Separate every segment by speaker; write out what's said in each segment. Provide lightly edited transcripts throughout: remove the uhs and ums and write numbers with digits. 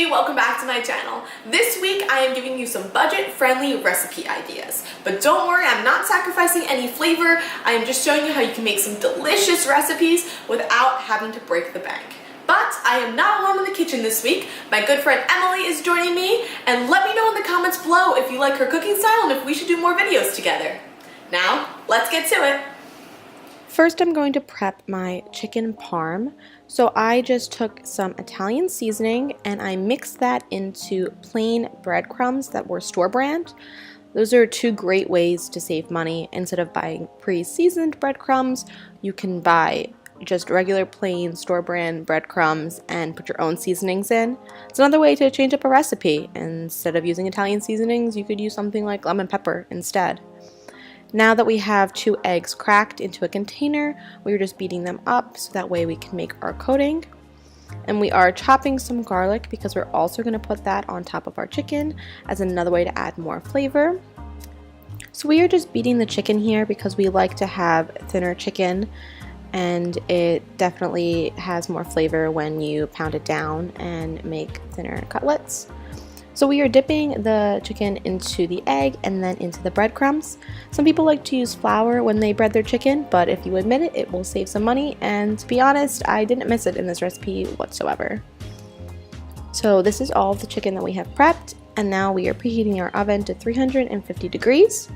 Speaker 1: welcome back to my channel. This week I am giving you some budget-friendly recipe ideas. But don't worry, I'm not sacrificing any flavor. I am just showing you how you can make some delicious recipes without having to break the bank. But I am not alone in the kitchen this week. My good friend Emily is joining me, and let me know in the comments below if you like her cooking style and if we should do more videos together. Now, let's get to it.
Speaker 2: First, I'm going to prep my chicken parm. So I just took some Italian seasoning and I mixed that into plain breadcrumbs that were store brand. Those are two great ways to save money. Instead of buying pre-seasoned breadcrumbs, you can buy just regular plain store brand breadcrumbs and put your own seasonings in. It's another way to change up a recipe. Instead of using Italian seasonings, you could use something like lemon pepper instead. Now that we have 2 eggs cracked into a container, we're just beating them up so that way we can make our coating. And we are chopping some garlic because we're also going to put that on top of our chicken as another way to add more flavor. So we are just beating the chicken here because we like to have thinner chicken, and it definitely has more flavor when you pound it down and make thinner cutlets. So we are dipping the chicken into the egg and then into the breadcrumbs. Some people like to use flour when they bread their chicken, but if you admit it, it will save some money, and to be honest, I didn't miss it in this recipe whatsoever. So this is all the chicken that we have prepped, and now we are preheating our oven to 350 degrees.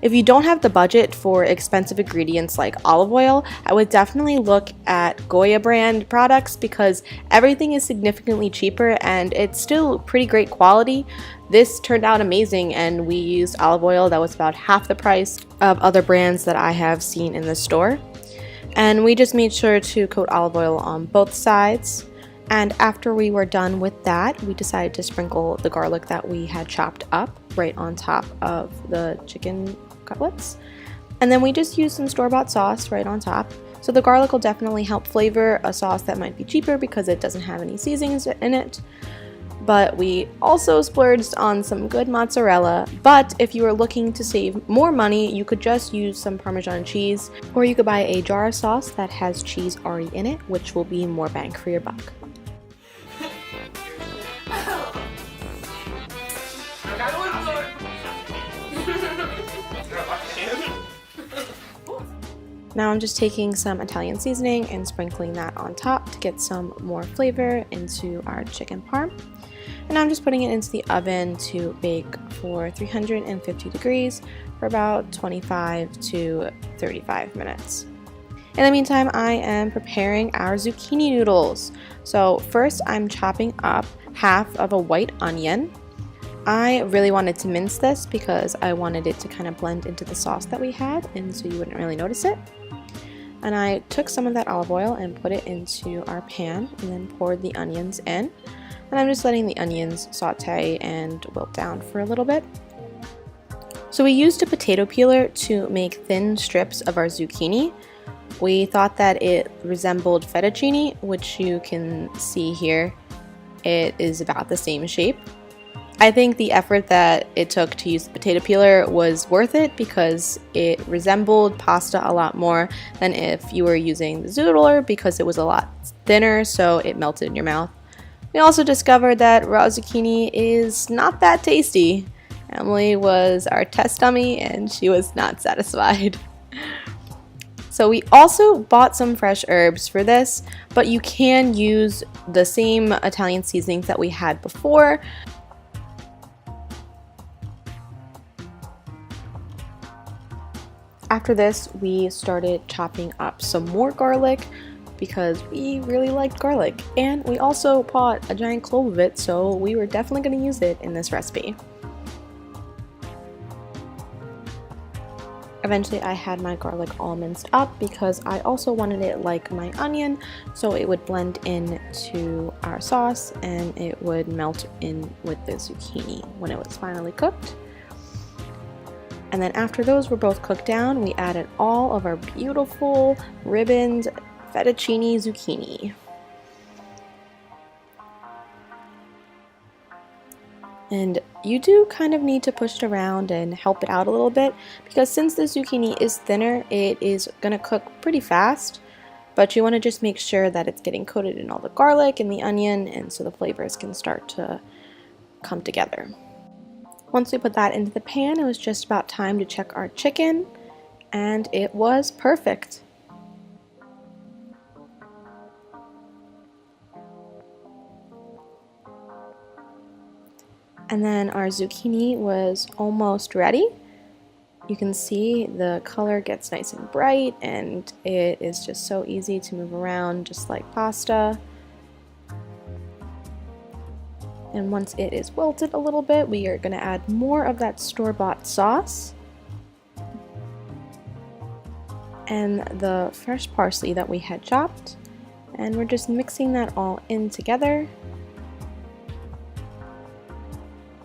Speaker 2: If you don't have the budget for expensive ingredients like olive oil, I would definitely look at Goya brand products because everything is significantly cheaper and it's still pretty great quality. This turned out amazing, and we used olive oil that was about half the price of other brands that I have seen in the store. And we just made sure to coat olive oil on both sides. And after we were done with that, we decided to sprinkle the garlic that we had chopped up right on top of the chicken cutlets. And then we just used some store-bought sauce right on top. So the garlic will definitely help flavor a sauce that might be cheaper because it doesn't have any seasonings in it. But we also splurged on some good mozzarella. But if you are looking to save more money, you could just use some Parmesan cheese, or you could buy a jar of sauce that has cheese already in it, which will be more bang for your buck. Now I'm just taking some Italian seasoning and sprinkling that on top to get some more flavor into our chicken parm. And I'm just putting it into the oven to bake for 350 degrees for about 25 to 35 minutes. In the meantime, I am preparing our zucchini noodles. So first I'm chopping up half of a white onion. I really wanted to mince this because I wanted it to kind of blend into the sauce that we had, and so you wouldn't really notice it. And I took some of that olive oil and put it into our pan and then poured the onions in. And I'm just letting the onions saute and wilt down for a little bit. So we used a potato peeler to make thin strips of our zucchini. We thought that it resembled fettuccine, which you can see here. It is about the same shape. I think the effort that it took to use the potato peeler was worth it because it resembled pasta a lot more than if you were using the zoodler because it was a lot thinner, so it melted in your mouth. We also discovered that raw zucchini is not that tasty. Emily was our test dummy and she was not satisfied. So we also bought some fresh herbs for this, but you can use the same Italian seasonings that we had before. After this, we started chopping up some more garlic because we really liked garlic, and we also bought a giant clove of it, so we were definitely going to use it in this recipe. Eventually I had my garlic all minced up because I also wanted it like my onion, so it would blend into our sauce and it would melt in with the zucchini when it was finally cooked. And then after those were both cooked down, we added all of our beautiful ribboned fettuccine zucchini. And you do kind of need to push it around and help it out a little bit because since the zucchini is thinner, it is going to cook pretty fast. but you want to just make sure that it's getting coated in all the garlic and the onion, and so the flavors can start to come together. Once we put that into the pan, it was just about time to check our chicken, and it was perfect. And then our zucchini was almost ready. You can see the color gets nice and bright, and it is just so easy to move around, just like pasta. And once it is wilted a little bit, we are going to add more of that store-bought sauce and the fresh parsley that we had chopped, and we're just mixing that all in together.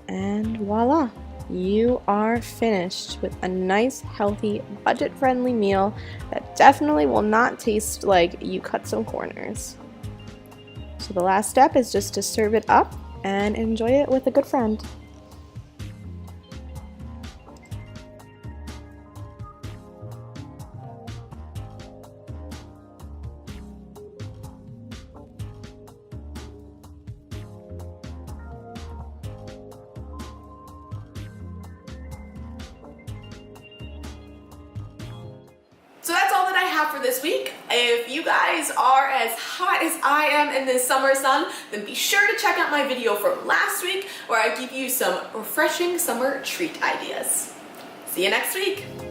Speaker 2: And voila! You are finished with a nice, healthy, budget-friendly meal that definitely will not taste like you cut some corners. So the last step is just to serve it up and enjoy it with a good friend.
Speaker 1: So that's all that I have for this week. If you guys are as hot as I am in this summer sun, then be sure to check out my video from last week where I give you some refreshing summer treat ideas. See you next week.